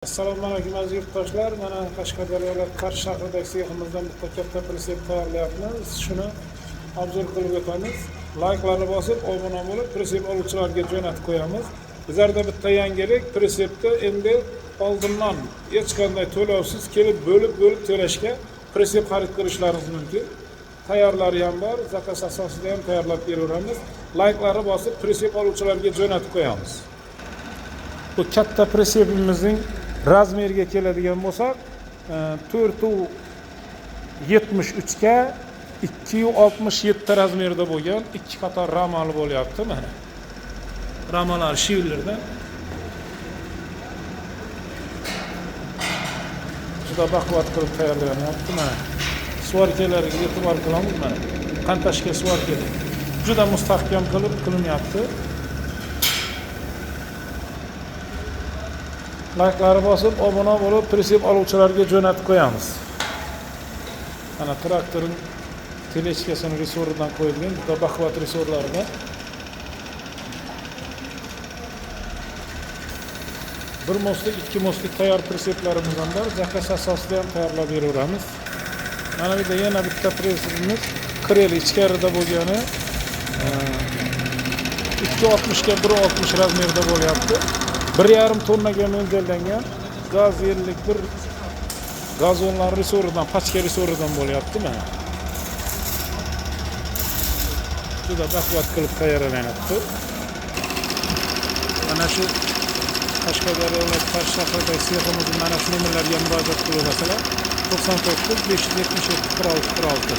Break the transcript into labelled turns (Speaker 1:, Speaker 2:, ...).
Speaker 1: Assalomu alaykum aziz yurtdoshlar. Mana Qashqadaryo viloyati Qarshi shahridagi seximizdan bitta katta pritsep tayyorlayapmiz. Shuni obzor qilib o'tamiz. Layklarni bosib, obuna bo'lib, pritsep oluvchilarga jo'natib qo'yamiz. Bizlarda bitta yangilik, pritsepda endi oldindan hech qanday to'lovsiz kelib bo'lib to'lashga pritsep xarid qilishlaringiz mumkin. Tayyorlari ham bor, zakaz asosida ham tayyorlab beraveramiz. Layklarni bosib, pritsep oluvchilarga jo'natib qo'yamiz. Bu katta pritsepimizning razmeriga keladigan bo'lsak, 473 ga 267 razmerda bo'lgan, ikki qator ramali bo'lyapti mana. Ramalar shivlerda. Juda baquvvat qilib tayyorlanyapti mana. Svarkalariga e'tibor qilamiz mana. Qantashga svarkalar. Juda mustahkam qilib qilinyapti. Layklarni bosib, obuna bo'lib, pritsep oluvchilarga jo'natib qo'yamiz. Mana traktorning telechkasini resoridan qo'yilgan, juda baquvvat resorlarida. Bir mostlik, ikki mostlik tayyor pritseplarimiz ham bor. Zakaz asosida ham tayyorlab beraveramiz. Mana bu yerda yana bitta pritsepimiz krel ichkarida bo'lgani 260 ga 160 razmerda bo'lyapti. 1,5 tonnaga mo'ljallangan gaz yerlik bir gazonlar resoridan, pachka resoridan bo'lyapti mana. Juda baquvvat qilib tayyorlanyapti. Mana shu Qashqadaryo viloyati Qarshi shahridagi seximizning mana shu nomerlarga murojaat qilaversalar 99 577 46 46